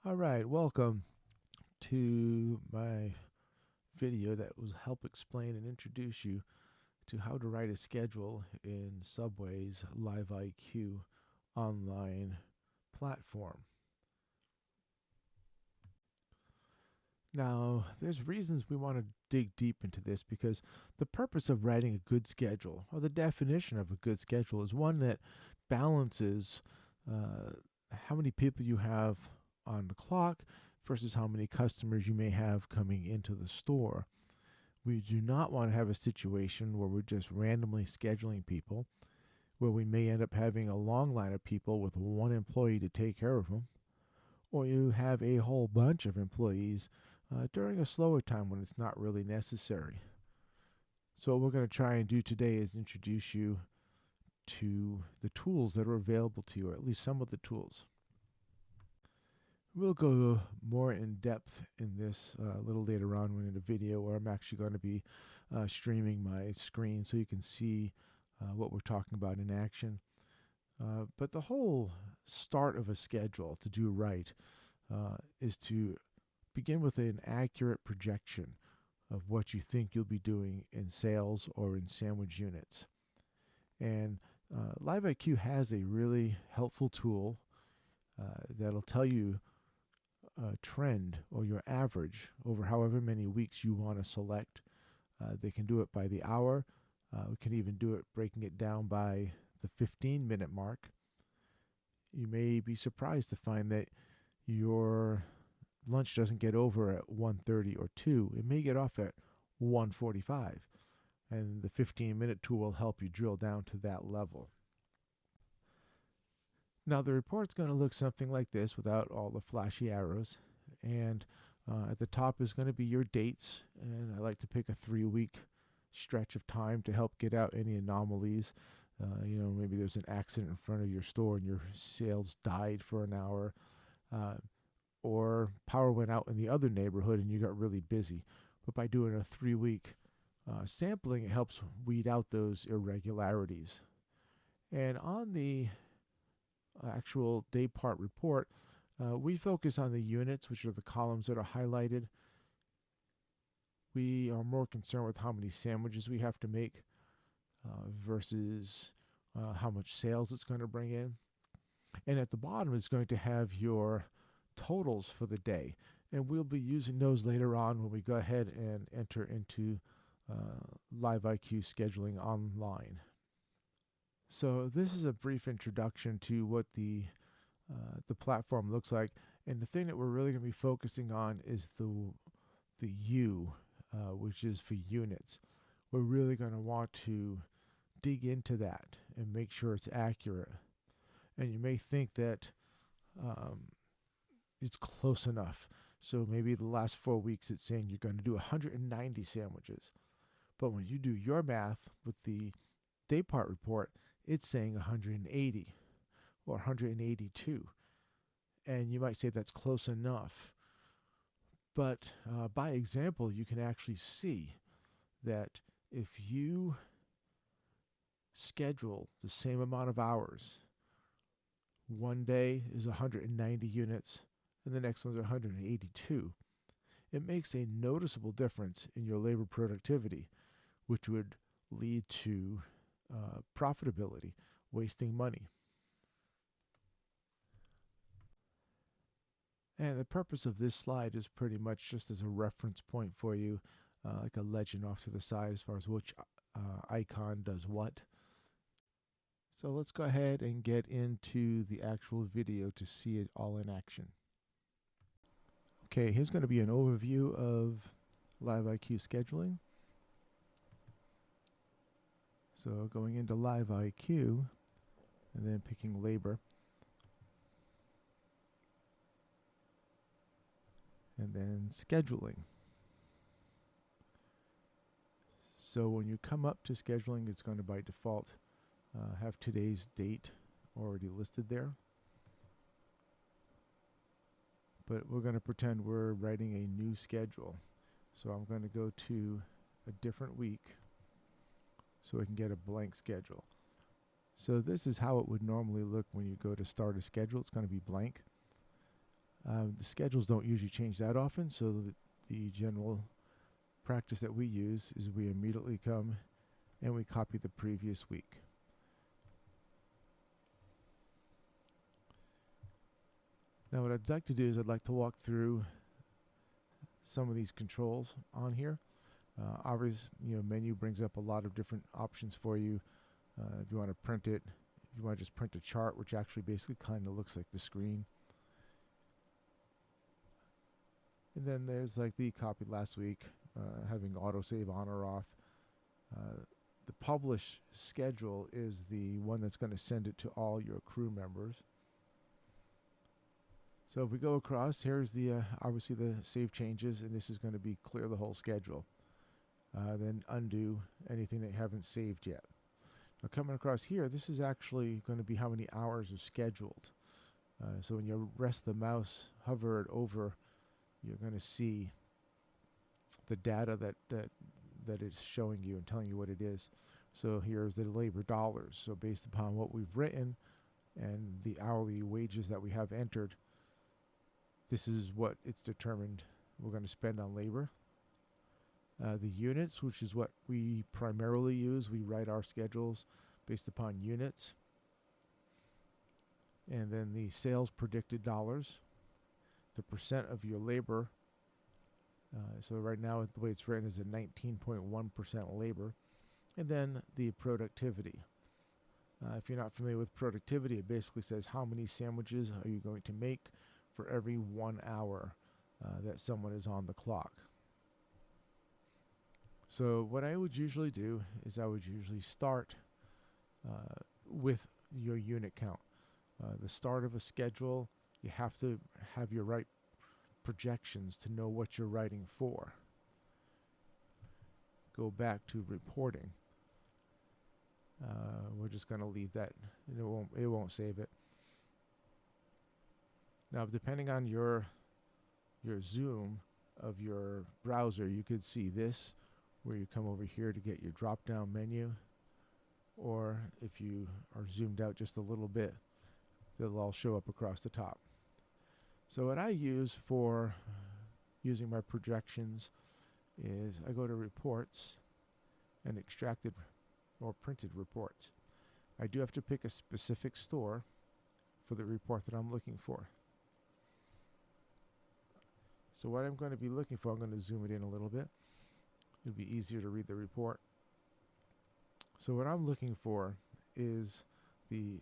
All right, welcome to my video that will help explain and introduce you to how to write a schedule in Subway's LiveIQ online platform. Now, there's reasons we want to dig deep into this because the purpose of writing a good schedule, or the definition of a good schedule, is one that balances uh, how many people you have on the clock versus how many customers you may have coming into the store. We do not want to have a situation where we're just randomly scheduling people, where we may end up having a long line of people with one employee to take care of them, or you have a whole bunch of employees during a slower time when it's not really necessary. So, what we're going to try and do today is introduce you to the tools that are available to you, or at least some of the tools. We'll go more in depth in this a little later on in the video, where I'm actually going to be streaming my screen so you can see what we're talking about in action. But the whole start of a schedule to do right is to begin with an accurate projection of what you think you'll be doing in sales or in sandwich units. And LiveIQ has a really helpful tool that'll tell you trend or your average over however many weeks you want to select. They can do it by the hour. We can even do it breaking it down by the 15-minute mark. You may be surprised to find that your lunch doesn't get over at 1:30 or 2. It may get off at 1:45, and the 15-minute tool will help you drill down to that level. Now, the report's going to look something like this without all the flashy arrows. And at the top is going to be your dates. And I like to pick a 3-week stretch of time to help get out any anomalies. Maybe there's an accident in front of your store and your sales died for an hour. Or power went out in the other neighborhood and you got really busy. But by doing a 3-week sampling, it helps weed out those irregularities. And on the actual day part report, we focus on the units, which are the columns that are highlighted. We are more concerned with how many sandwiches we have to make versus how much sales it's going to bring in. And at the bottom is going to have your totals for the day. And we'll be using those later on when we go ahead and enter into LiveIQ scheduling online. So this is a brief introduction to what the platform looks like, and the thing that we're really going to be focusing on is the U, which is for units. We're really going to want to dig into that and make sure it's accurate. And you may think that it's close enough. So maybe the last 4 weeks it's saying you're going to do 190 sandwiches, but when you do your math with the day part report, it's saying 180 or 182. And you might say that's close enough. But by example, you can actually see that if you schedule the same amount of hours, one day is 190 units and the next one's 182. It makes a noticeable difference in your labor productivity, which would lead to profitability, wasting money. And the purpose of this slide is pretty much just as a reference point for you, like a legend off to the side as far as which icon does what. So let's go ahead and get into the actual video to see it all in action. Okay, here's going to be an overview of LiveIQ scheduling. So going into LiveIQ and then picking labor. And then scheduling. So when you come up to scheduling, it's going to by default have today's date already listed there. But we're going to pretend we're writing a new schedule. So I'm going to go to a different week so we can get a blank schedule. So this is how it would normally look when you go to start a schedule. It's going to be blank. The schedules don't usually change that often, so the general practice that we use is we immediately come and we copy the previous week. Now what I'd like to do is I'd like to walk through some of these controls on here. Obviously, menu brings up a lot of different options for you. If you want to print it, if you want to just print a chart, which actually basically kind of looks like the screen. And then there's like the copied last week, having autosave on or off. The publish schedule is the one that's going to send it to all your crew members. So if we go across, here's the obviously the save changes, and this is going to be clear the whole schedule. Then undo anything that you haven't saved yet. Now coming across here, this is actually going to be how many hours are scheduled. So when you rest the mouse, hover it over, you're going to see the data that it's showing you and telling you what it is. So here's the labor dollars. So based upon what we've written and the hourly wages that we have entered, this is what it's determined we're going to spend on labor. The units, which is what we primarily use, we write our schedules based upon units. And then the sales predicted dollars, the percent of your labor. So right now the way it's written is a 19.1% labor. And then the productivity. If you're not familiar with productivity, it basically says how many sandwiches are you going to make for every 1 hour that someone is on the clock. So what I would usually do is I would usually start with your unit count. The start of a schedule, you have to have your right projections to know what you're writing for. Go back to reporting. We're just going to leave that. It won't save it. Now, depending on your zoom of your browser, you could see this, where you come over here to get your drop-down menu, or if you are zoomed out just a little bit, they'll all show up across the top. So what I use for using my projections is I go to reports and extracted or printed reports. I do have to pick a specific store for the report that I'm looking for. So what I'm going to be looking for, I'm going to zoom it in a little bit. It'll be easier to read the report. So what I'm looking for is the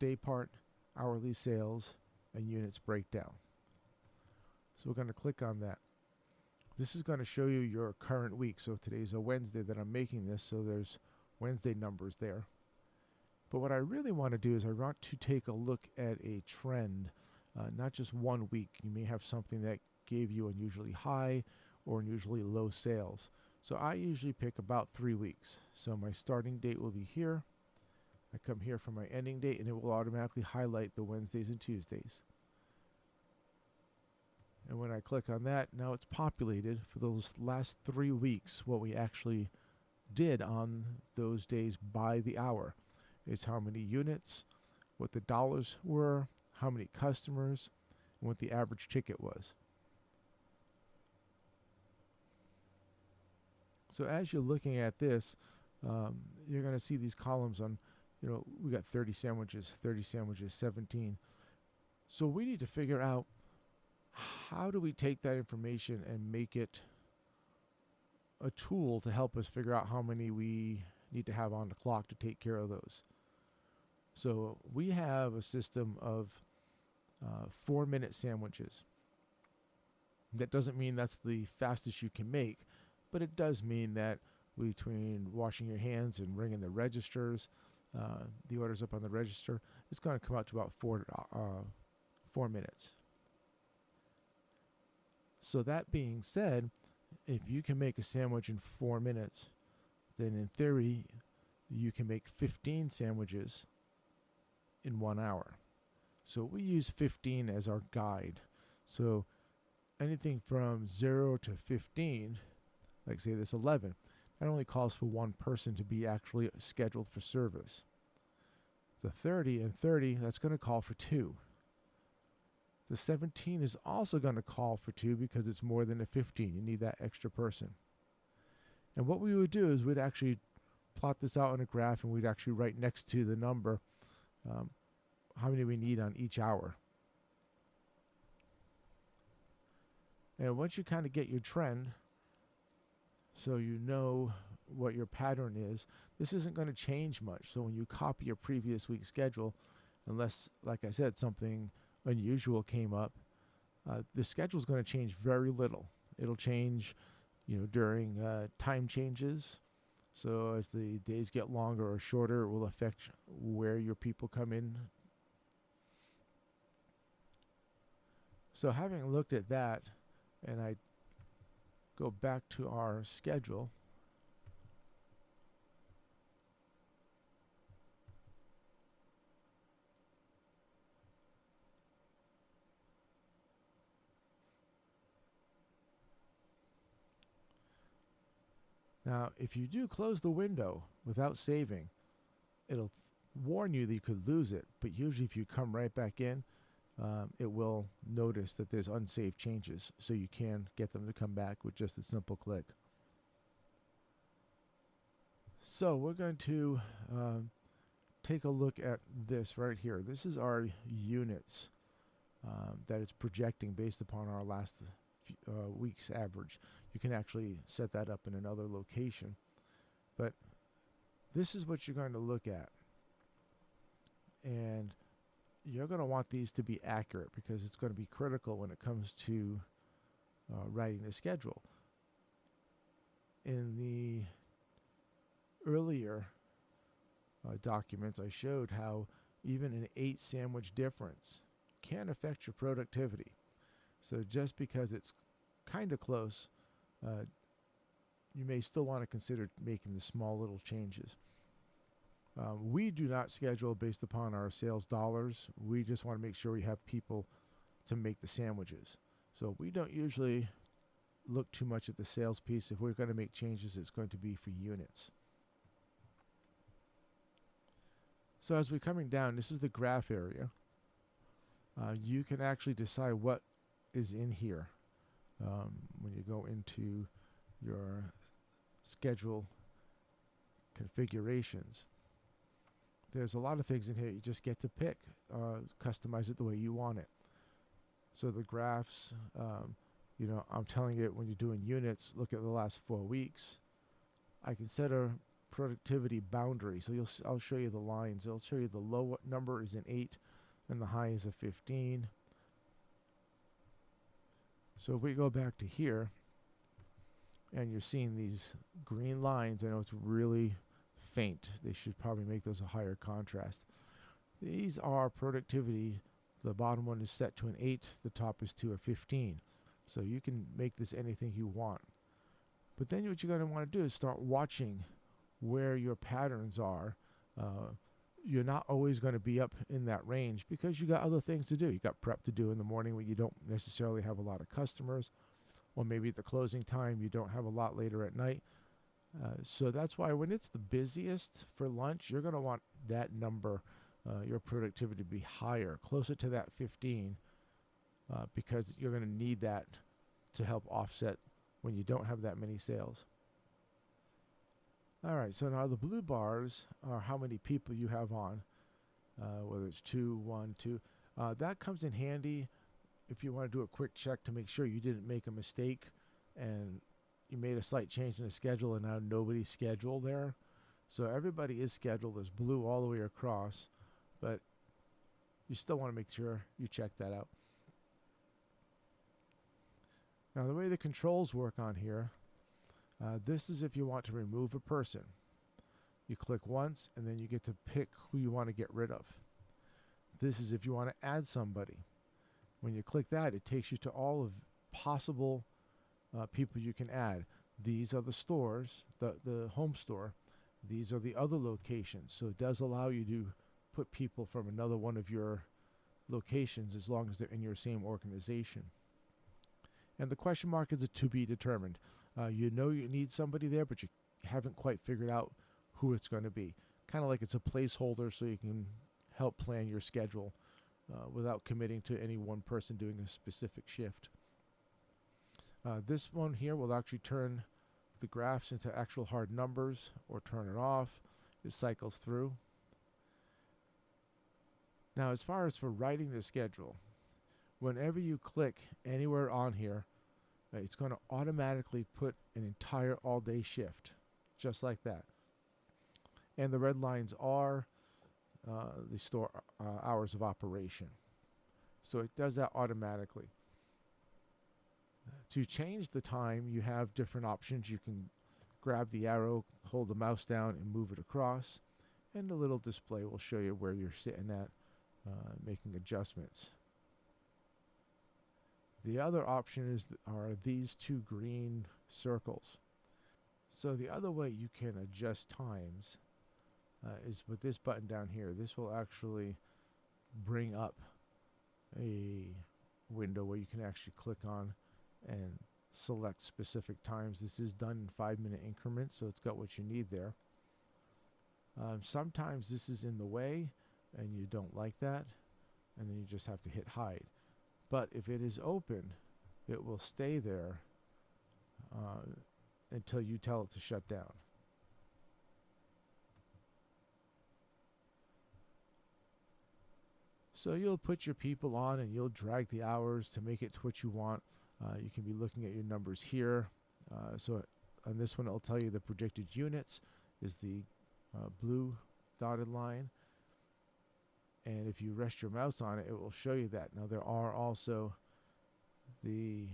day part, hourly sales, and units breakdown. So we're going to click on that. This is going to show you your current week. So today's a Wednesday that I'm making this, so there's Wednesday numbers there. But what I really want to do is I want to take a look at a trend, not just 1 week. You may have something that gave you unusually high or unusually low sales. So I usually pick about 3 weeks. So my starting date will be here. I come here for my ending date, and it will automatically highlight the Wednesdays and Tuesdays. And when I click on that, now it's populated for those last 3 weeks, what we actually did on those days by the hour. It's how many units, what the dollars were, how many customers, and what the average ticket was. So as you're looking at this, you're going to see these columns on, we got 30 sandwiches, 17. So we need to figure out, how do we take that information and make it a tool to help us figure out how many we need to have on the clock to take care of those. So we have a system of 4-minute sandwiches. That doesn't mean that's the fastest you can make, but it does mean that between washing your hands and ringing the registers, the order's up on the register, it's going to come out to about 4 minutes. So that being said, if you can make a sandwich in 4 minutes, then in theory, you can make 15 sandwiches in 1 hour. So we use 15 as our guide. So anything from 0 to 15, like say this 11, that only calls for one person to be actually scheduled for service. The 30 and 30, that's going to call for 2. The 17 is also going to call for 2 because it's more than a 15. You need that extra person. And what we would do is we'd actually plot this out on a graph, and we'd actually write next to the number how many we need on each hour. And once you kind of get your trend, so you know what your pattern is, this isn't going to change much. So when you copy your previous week's schedule, unless, like I said, something unusual came up, the schedule is going to change very little. It'll change, during time changes. So as the days get longer or shorter, it will affect where your people come in. So having looked at that, and I go back to our schedule, now if you do close the window without saving, it'll warn you that you could lose it, but usually if you come right back in, it will notice that there's unsaved changes, so you can get them to come back with just a simple click. So we're going to take a look at this right here. This is our units that it's projecting based upon our last week's average. You can actually set that up in another location, but this is what you're going to look at. And you're going to want these to be accurate because it's going to be critical when it comes to writing a schedule. In the earlier documents, I showed how even an 8 sandwich difference can affect your productivity. So just because it's kind of close, you may still want to consider making the small little changes. We do not schedule based upon our sales dollars. We just want to make sure we have people to make the sandwiches. So we don't usually look too much at the sales piece. If we're going to make changes, it's going to be for units. So as we're coming down, this is the graph area. You can actually decide what is in here when you go into your schedule configurations. There's a lot of things in here you just get to pick, customize it the way you want it. So the graphs, I'm telling it when you're doing units, look at the last 4 weeks. I can set a productivity boundary. So I'll show you the lines. It'll show you the low number is an 8 and the high is a 15. So if we go back to here and you're seeing these green lines, I know it's really faint. They should probably make those a higher contrast. These are productivity. The bottom one is set to an 8. The top is to a 15. So you can make this anything you want. But then what you're going to want to do is start watching where your patterns are. You're not always going to be up in that range because you got other things to do. You got prep to do in the morning when you don't necessarily have a lot of customers, or maybe at the closing time you don't have a lot later at night. So that's why when it's the busiest for lunch, you're going to want that number, your productivity to be higher, closer to that 15, because you're going to need that to help offset when you don't have that many sales. All right, so now the blue bars are how many people you have on, whether it's 2, 1, 2. That comes in handy if you want to do a quick check to make sure you didn't make a mistake and you made a slight change in the schedule and now nobody's scheduled there. So everybody is scheduled. There's blue all the way across, but you still want to make sure you check that out. Now the way the controls work on here, this is if you want to remove a person. You click once and then you get to pick who you want to get rid of. This is if you want to add somebody. When you click that, it takes you to all of possible people you can add. These are the stores, the home store. These are the other locations. So it does allow you to put people from another one of your locations as long as they're in your same organization. And the question mark is a to be determined. You know you need somebody there, but you haven't quite figured out who it's going to be. Kind of like it's a placeholder so you can help plan your schedule without committing to any one person doing a specific shift. This one here will actually turn the graphs into actual hard numbers or turn it off. It cycles through. Now, as far as for writing the schedule, whenever you click anywhere on here, it's going to automatically put an entire all-day shift, just like that. And the red lines are the store hours of operation. So it does that automatically. To change the time, you have different options. You can grab the arrow, hold the mouse down, and move it across. And the little display will show you where you're sitting at, making adjustments. The other option are these two green circles. So the other way you can adjust times is with this button down here. This will actually bring up a window where you can actually click on and select specific times. This is done in 5-minute increments, so it's got what you need there. Sometimes this is in the way and you don't like that, and then you just have to hit hide. But if it is open, it will stay there until you tell it to shut down. So you'll put your people on and you'll drag the hours to make it to what you want. You can be looking at your numbers here. So on this one, it'll tell you the predicted units is the blue dotted line. And if you rest your mouse on it, it will show you that. Now there are also the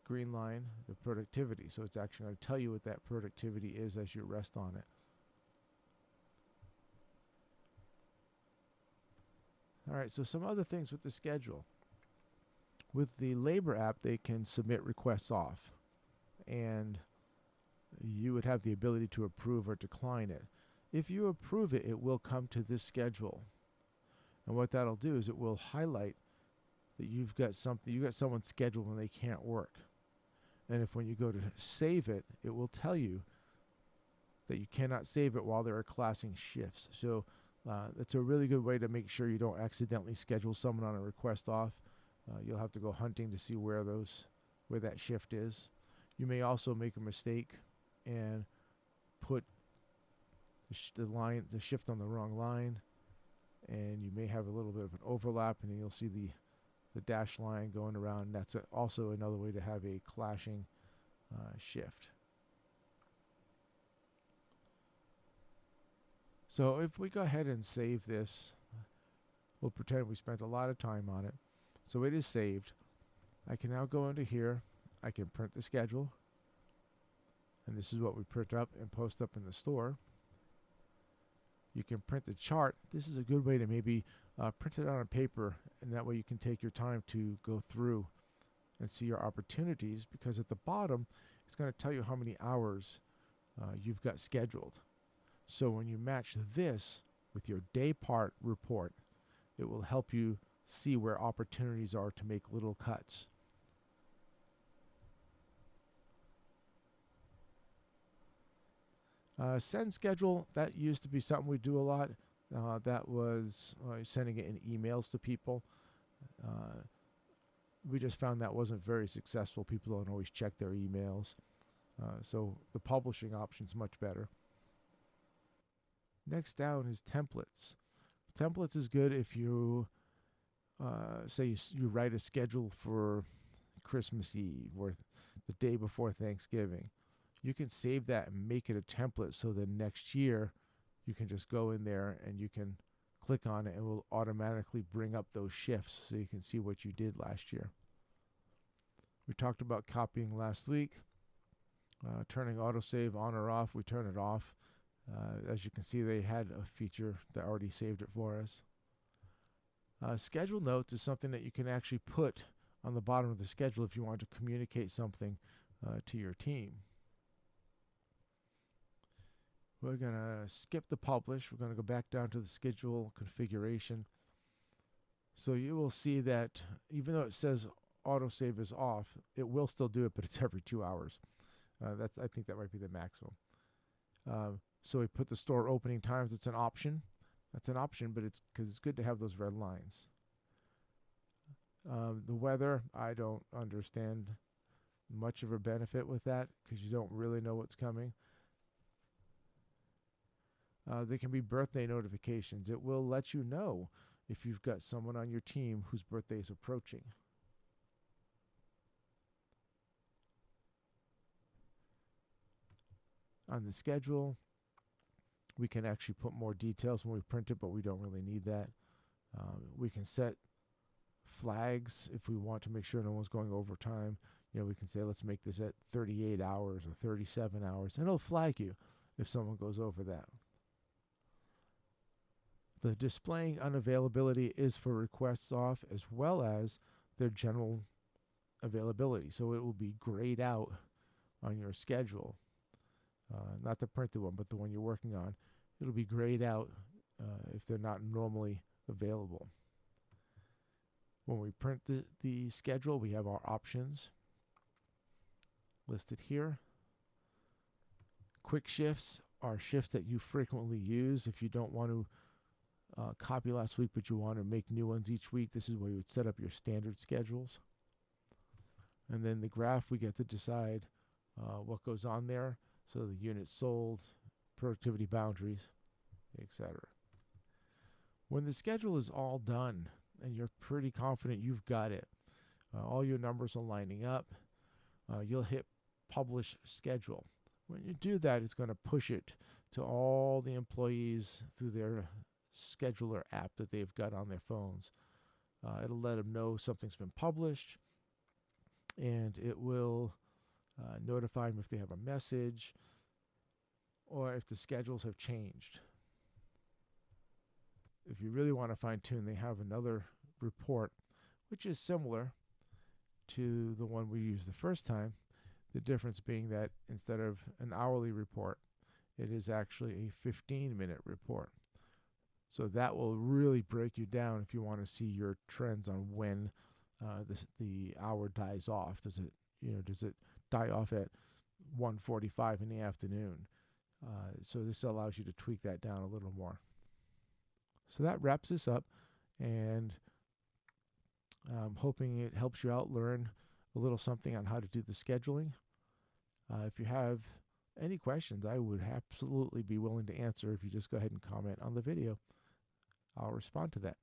green line, the productivity. So it's actually going to tell you what that productivity is as you rest on it. All right, so some other things with the schedule. With the labor app, they can submit requests off, and you would have the ability to approve or decline it. If you approve it, it will come to this schedule. And what that'll do is it will highlight that you've got someone scheduled when they can't work. And if when you go to save it, it will tell you that you cannot save it while there are classing shifts. So that's a really good way to make sure you don't accidentally schedule someone on a request off. You'll have to go hunting to see where that shift is. You may also make a mistake and put the shift on the wrong line, and you may have a little bit of an overlap, and then you'll see the dash line going around. That's also another way to have a clashing shift. So if we go ahead and save this, we'll pretend we spent a lot of time on it. So it is saved. I can now go into here. I can print the schedule. And this is what we print up and post up in the store. You can print the chart. This is a good way to maybe print it out on paper, and that way you can take your time to go through and see your opportunities, because at the bottom it's going to tell you how many hours you've got scheduled. So when you match this with your day part report, it will help you see where opportunities are to make little cuts. Send schedule, that used to be something we do a lot. That was sending it in emails to people. We just found that wasn't very successful. People don't always check their emails. So the publishing option's much better. Next down is templates. Templates is good if you say you write a schedule for Christmas Eve or the day before Thanksgiving. You can save that and make it a template, so then next year you can just go in there and you can click on it and it will automatically bring up those shifts so you can see what you did last year. We talked about copying last week. Turning autosave on or off, we turn it off. As you can see, they had a feature that already saved it for us. Schedule notes is something that you can actually put on the bottom of the schedule if you want to communicate something to your team. We're going to skip the publish. We're going to go back down to the schedule configuration. So you will see that even though it says autosave is off, it will still do it, but it's every 2 hours. I think that might be the maximum. So we put the store opening times. It's an option. That's an option, but it's because it's good to have those red lines. The weather, I don't understand much of a benefit with that because you don't really know what's coming. There can be birthday notifications. It will let you know if you've got someone on your team whose birthday is approaching. On the schedule, we can actually put more details when we print it, but we don't really need that. We can set flags if we want to make sure no one's going overtime. We can say, let's make this at 38 hours or 37 hours, and it'll flag you if someone goes over that. The displaying unavailability is for requests off as well as their general availability. So it will be grayed out on your schedule. Not the printed one, but the one you're working on. It'll be grayed out if they're not normally available. When we print the schedule, we have our options listed here. Quick shifts are shifts that you frequently use. If you don't want to copy last week, but you want to make new ones each week, this is where you would set up your standard schedules. And then the graph, we get to decide what goes on there. So the units sold, productivity boundaries, etc. When the schedule is all done and you're pretty confident you've got it, all your numbers are lining up, you'll hit publish schedule. When you do that, it's going to push it to all the employees through their scheduler app that they've got on their phones. It'll let them know something's been published, and it will notify them if they have a message or if the schedules have changed. If you really want to fine tune, they have another report which is similar to the one we used the first time. The difference being that instead of an hourly report, it is actually a 15-minute report. So that will really break you down if you want to see your trends on when the hour dies off. Does it die off at 1:45 in the afternoon? So this allows you to tweak that down a little more. So that wraps this up, and I'm hoping it helps you out learn a little something on how to do the scheduling. If you have any questions, I would absolutely be willing to answer if you just go ahead and comment on the video. I'll respond to that.